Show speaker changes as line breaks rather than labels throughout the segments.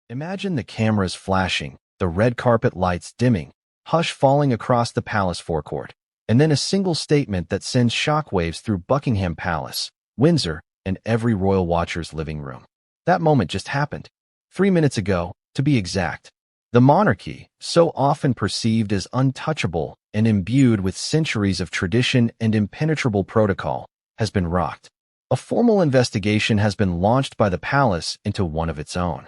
Imagine the cameras flashing, the red carpet lights dimming, hush falling across the palace forecourt, and then a single statement that sends shockwaves through Buckingham Palace, Windsor, and every royal watcher's living room. That moment just happened. 3 minutes ago, to be exact. The monarchy, so often perceived as untouchable and imbued with centuries of tradition and impenetrable protocol, has been rocked. A formal investigation has been launched by the palace into one of its own.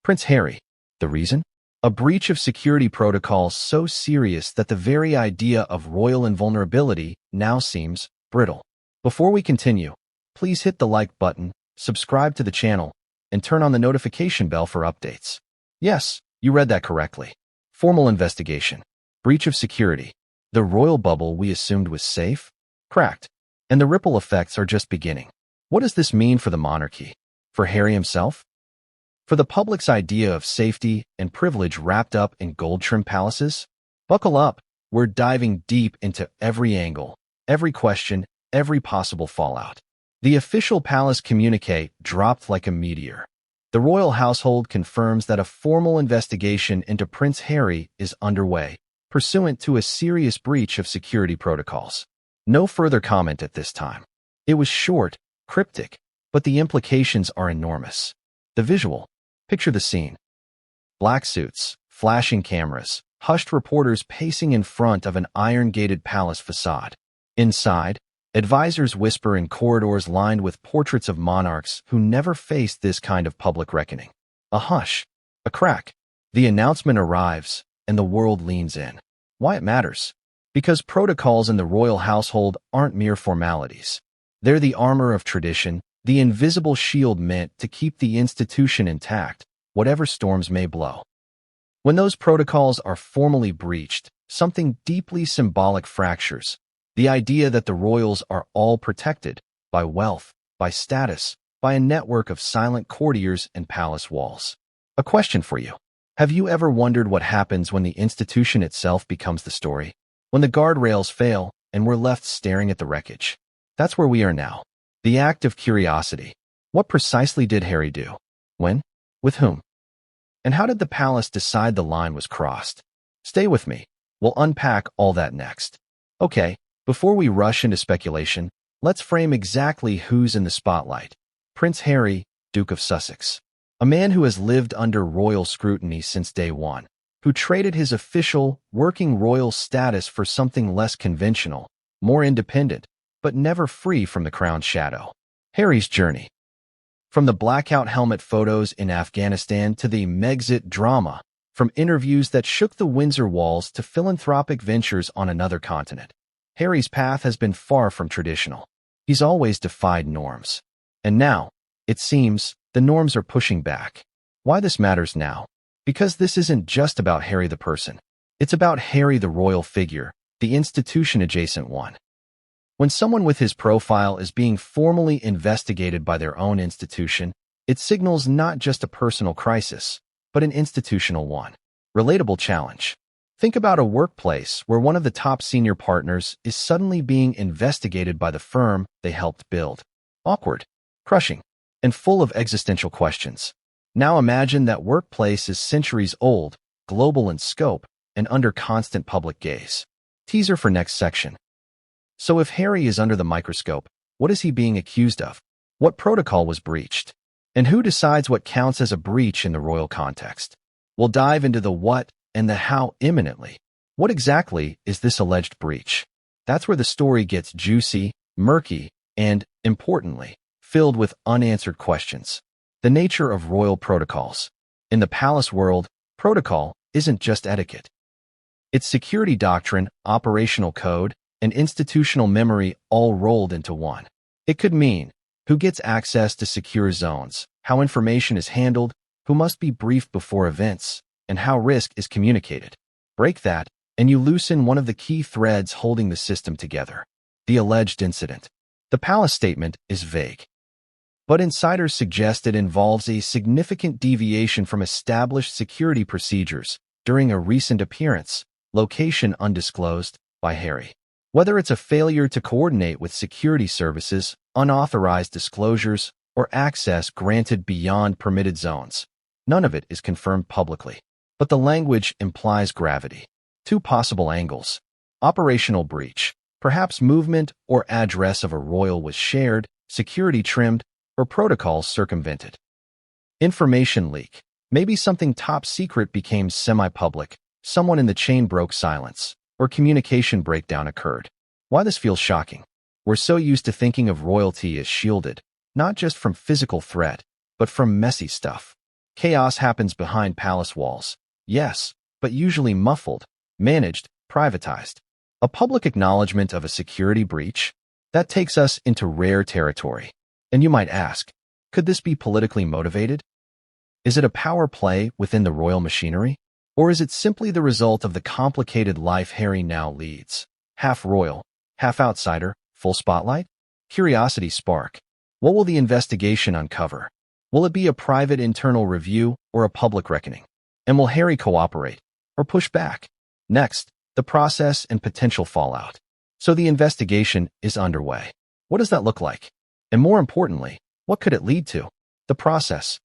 Prince Harry. The reason? A breach of security protocols so serious that the very idea of royal invulnerability now seems brittle. Before we continue, please hit the like button, subscribe to the channel, and turn on the notification bell for updates. Yes, you read that correctly. Formal investigation. Breach of security. The royal bubble we assumed was safe? Cracked. And the ripple effects are just beginning. What does this mean for the monarchy? For Harry himself? For the public's idea of safety and privilege wrapped up in gold-trimmed palaces? Buckle up. We're diving deep into every angle, every question, every possible fallout. The official palace communique dropped like a meteor. The royal household confirms that a formal investigation into Prince Harry is underway, pursuant to a serious breach of security protocols. No further comment at this time. It was short, cryptic, but the implications are enormous. The visual. Picture the scene. Black suits, flashing cameras, hushed reporters pacing in front of an iron-gated palace facade. Inside, advisors whisper in corridors lined with portraits of monarchs who never faced this kind of public reckoning. A hush, a crack. The announcement arrives, and the world leans in. Why it matters? Because protocols in the royal household aren't mere formalities. They're the armor of tradition, the invisible shield meant to keep the institution intact, whatever storms may blow. When those protocols are formally breached, something deeply symbolic fractures. The idea that the royals are all protected by wealth, by status, by a network of silent courtiers and palace walls. A question for you. Have you ever wondered what happens when the institution itself becomes the story? When the guardrails fail and we're left staring at the wreckage? That's where we are now. The act of curiosity. What precisely did Harry do? When? With whom? And how did the palace decide the line was crossed? Stay with me. We'll unpack all that next. Okay, before we rush into speculation, let's frame exactly who's in the spotlight. Prince Harry, Duke of Sussex. A man who has lived under royal scrutiny since day one, who traded his official, working royal status for something less conventional, more independent, but never free from the crown's shadow. Harry's journey. From the blackout helmet photos in Afghanistan to the Megxit drama, from interviews that shook the Windsor walls to philanthropic ventures on another continent, Harry's path has been far from traditional. He's always defied norms. And now, it seems, the norms are pushing back. Why this matters now? Because this isn't just about Harry the person. It's about Harry the royal figure, the institution-adjacent one. When someone with his profile is being formally investigated by their own institution, it signals not just a personal crisis, but an institutional one. Relatable challenge. Think about a workplace where one of the top senior partners is suddenly being investigated by the firm they helped build. Awkward, crushing, and full of existential questions. Now imagine that workplace is centuries old, global in scope, and under constant public gaze. Teaser for next section. So if Harry is under the microscope, what is he being accused of? What protocol was breached? And who decides what counts as a breach in the royal context? We'll dive into the what and the how imminently. What exactly is this alleged breach? That's where the story gets juicy, murky, and, importantly, filled with unanswered questions. The nature of royal protocols. In the palace world, protocol isn't just etiquette. It's security doctrine, operational code, and institutional memory all rolled into one. It could mean who gets access to secure zones, how information is handled, who must be briefed before events, and how risk is communicated. Break that, and you loosen one of the key threads holding the system together. The alleged incident. The palace statement is vague, but insiders suggest it involves a significant deviation from established security procedures during a recent appearance, location undisclosed, by Harry. Whether it's a failure to coordinate with security services, unauthorized disclosures, or access granted beyond permitted zones, None of it is confirmed publicly, but the language implies gravity. Two possible angles. Operational breach. Perhaps movement or address of a royal was shared, security trimmed, or protocols circumvented. Information leak. Maybe something top secret became semi-public, someone in the chain broke silence, or communication breakdown occurred. Why this feels shocking? We're so used to thinking of royalty as shielded, not just from physical threat, but from messy stuff. Chaos happens behind palace walls. Yes, but usually muffled, managed, privatized. A public acknowledgement of a security breach? That takes us into rare territory. And you might ask, could this be politically motivated? Is it a power play within the royal machinery? Or is it simply the result of the complicated life Harry now leads? Half royal, half outsider, full spotlight? Curiosity spark. What will the investigation uncover? Will it be a private internal review or a public reckoning? And will Harry cooperate or push back? Next, the process and potential fallout. So the investigation is underway. What does that look like? And more importantly, what could it lead to? The process.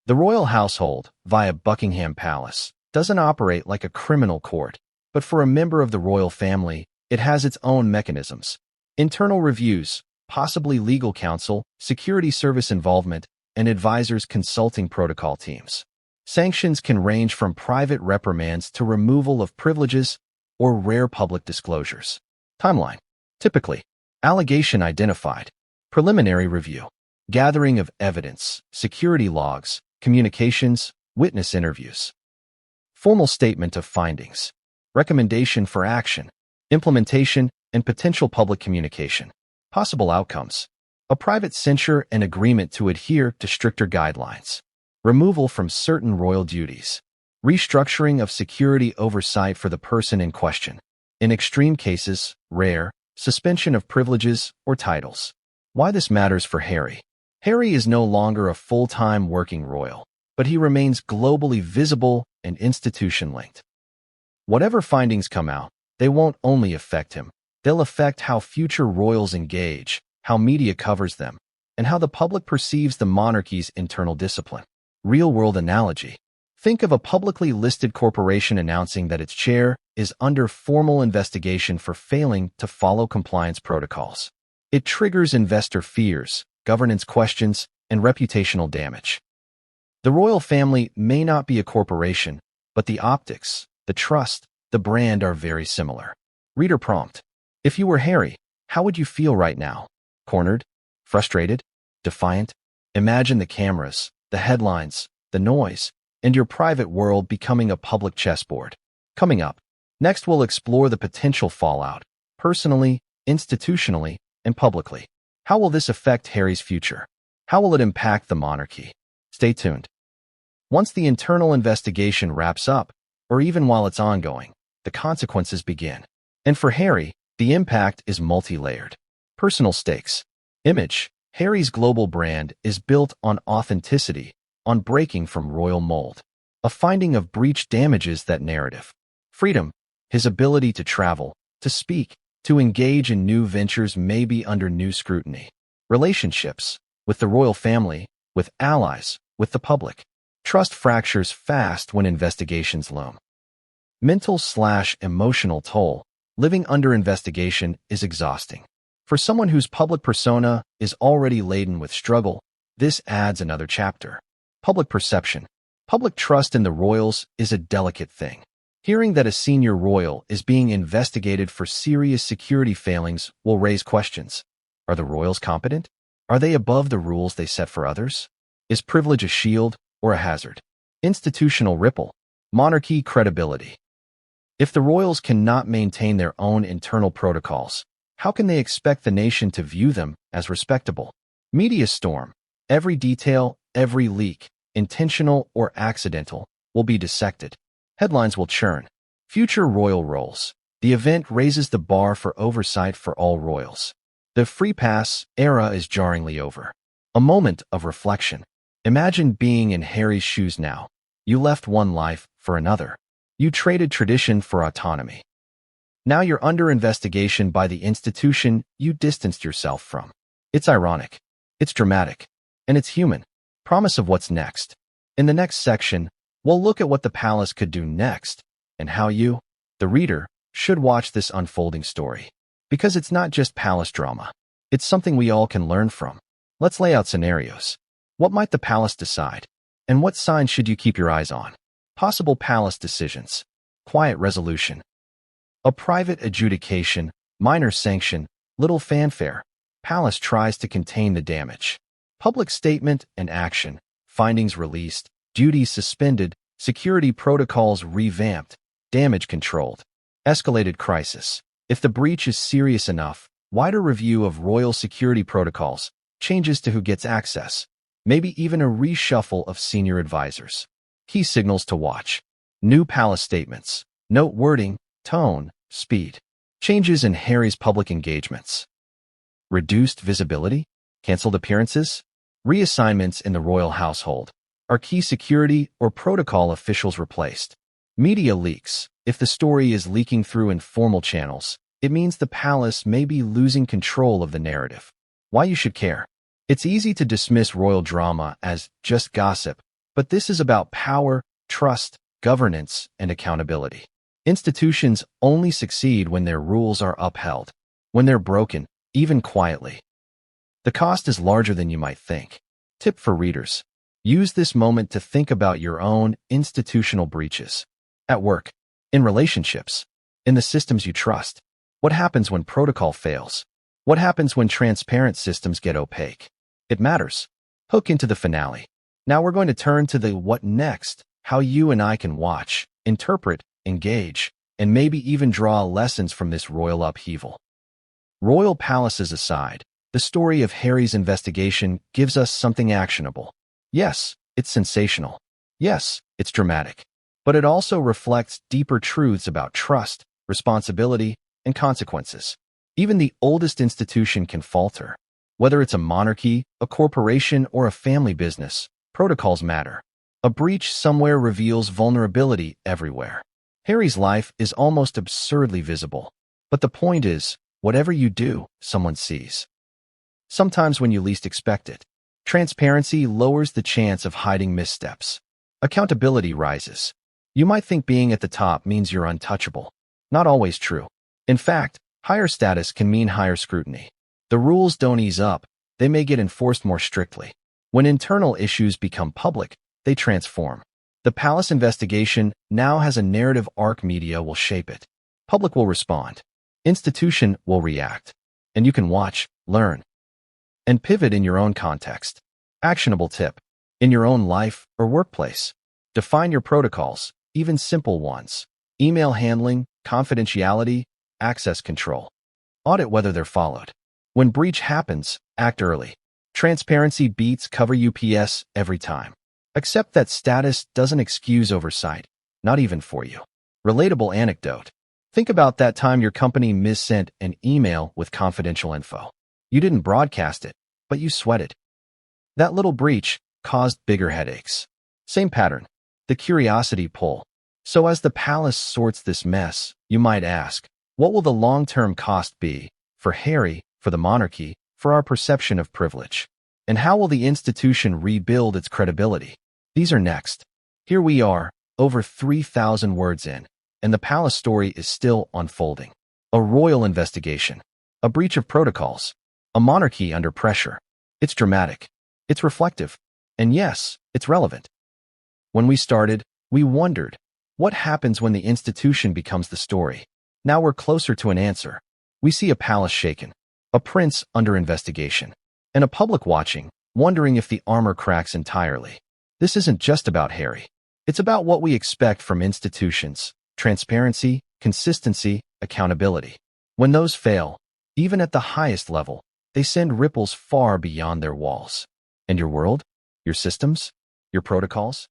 The royal household, via Buckingham Palace, doesn't operate like a criminal court, but for a member of the royal family, it has its own mechanisms. Internal reviews, possibly legal counsel, security service involvement, and advisors consulting protocol teams. Sanctions can range from private reprimands to removal of privileges or rare public disclosures. Timeline. Typically, allegation identified, preliminary review, gathering of evidence, security logs, communications, witness interviews. Formal statement of findings, recommendation for action, implementation, and potential public communication. Possible outcomes. A private censure and agreement to adhere to stricter guidelines. Removal from certain royal duties. Restructuring of security oversight for the person in question. In extreme cases, rare, suspension of privileges or titles. Why this matters for Harry. Harry is no longer a full-time working royal, but he remains globally visible and institution-linked. Whatever findings come out, they won't only affect him. They'll affect how future royals engage, how media covers them, and how the public perceives the monarchy's internal discipline. Real-world analogy. Think of a publicly listed corporation announcing that its chair is under formal investigation for failing to follow compliance protocols. It triggers investor fears, governance questions, and reputational damage. The royal family may not be a corporation, but the optics, the trust, the brand are very similar. Reader prompt. If you were Harry, how would you feel right now? Cornered? Frustrated? Defiant? Imagine the cameras, the headlines, the noise, and your private world becoming a public chessboard. Coming up, next we'll explore the potential fallout, personally, institutionally, and publicly. How will this affect Harry's future? How will it impact the monarchy? Stay tuned. Once the internal investigation wraps up, or even while it's ongoing, the consequences begin. And for Harry, the impact is multi-layered. Personal stakes. Image. Harry's global brand is built on authenticity, on breaking from royal mold. A finding of breach damages that narrative. Freedom. His ability to travel, to speak, to engage in new ventures may be under new scrutiny. Relationships. With the royal family, with allies, with the public. Trust fractures fast when investigations loom. Mental/emotional toll. Living under investigation is exhausting. For someone whose public persona is already laden with struggle, this adds another chapter. Public perception. Public trust in the royals is a delicate thing. Hearing that a senior royal is being investigated for serious security failings will raise questions. Are the royals competent? Are they above the rules they set for others? Is privilege a shield or a hazard? Institutional ripple. Monarchy credibility. If the royals cannot maintain their own internal protocols, how can they expect the nation to view them as respectable? Media storm. Every detail, every leak, intentional or accidental, will be dissected. Headlines will churn. Future royal roles. The event raises the bar for oversight for all royals. The free pass era is jarringly over. A moment of reflection. Imagine being in Harry's shoes now. You left one life for another. You traded tradition for autonomy. Now you're under investigation by the institution you distanced yourself from. It's ironic. It's dramatic. And it's human. Promise of what's next. In the next section, we'll look at what the palace could do next and how you, the reader, should watch this unfolding story. Because it's not just palace drama. It's something we all can learn from. Let's lay out scenarios. What might the palace decide? And what signs should you keep your eyes on? Possible palace decisions. Quiet resolution. A private adjudication, minor sanction, little fanfare. Palace tries to contain the damage. Public statement and action. Findings released. Duties suspended. Security protocols revamped. Damage controlled. Escalated crisis. If the breach is serious enough, wider review of royal security protocols. Changes to who gets access. Maybe even a reshuffle of senior advisors. Key signals to watch. New palace statements. Note wording, tone, speed. Changes in Harry's public engagements. Reduced visibility. Cancelled appearances. Reassignments in the royal household. Are key security or protocol officials replaced? Media leaks. If the story is leaking through informal channels, it means the palace may be losing control of the narrative. Why you should care. It's easy to dismiss royal drama as just gossip, but this is about power, trust, governance, and accountability. Institutions only succeed when their rules are upheld, when they're broken, even quietly. The cost is larger than you might think. Tip for readers. Use this moment to think about your own institutional breaches. At work, in relationships, in the systems you trust. What happens when protocol fails? What happens when transparent systems get opaque? It matters. Hook into the finale. Now we're going to turn to the what next, how you and I can watch, interpret, engage, and maybe even draw lessons from this royal upheaval. Royal palaces aside, the story of Harry's investigation gives us something actionable. Yes, it's sensational. Yes, it's dramatic. But it also reflects deeper truths about trust, responsibility, and consequences. Even the oldest institution can falter. Whether it's a monarchy, a corporation, or a family business, protocols matter. A breach somewhere reveals vulnerability everywhere. Harry's life is almost absurdly visible. But the point is, whatever you do, someone sees. Sometimes when you least expect it. Transparency lowers the chance of hiding missteps. Accountability rises. You might think being at the top means you're untouchable. Not always true. In fact, higher status can mean higher scrutiny. The rules don't ease up, they may get enforced more strictly. When internal issues become public, they transform. The palace investigation now has a narrative arc. Media will shape it. Public will respond. Institution will react. And you can watch, learn, and pivot in your own context. Actionable tip. In your own life or workplace. Define your protocols, even simple ones. Email handling, confidentiality, access control. Audit whether they're followed. When breach happens, act early. Transparency beats cover UPS every time. Accept that status doesn't excuse oversight, not even for you. Relatable anecdote. Think about that time your company missent an email with confidential info. You didn't broadcast it, but you sweated. That little breach caused bigger headaches. Same pattern. The curiosity pull. So as the palace sorts this mess, you might ask, what will the long-term cost be for Harry, for the monarchy, for our perception of privilege? And how will the institution rebuild its credibility? These are next. Here we are, over 3,000 words in, and the palace story is still unfolding. A royal investigation. A breach of protocols. A monarchy under pressure. It's dramatic. It's reflective. And yes, it's relevant. When we started, we wondered, what happens when the institution becomes the story? Now we're closer to an answer. We see a palace shaken, a prince under investigation, and a public watching, wondering if the armor cracks entirely. This isn't just about Harry. It's about what we expect from institutions: transparency, consistency, accountability. When those fail, even at the highest level, they send ripples far beyond their walls. And your world? Your systems? Your protocols?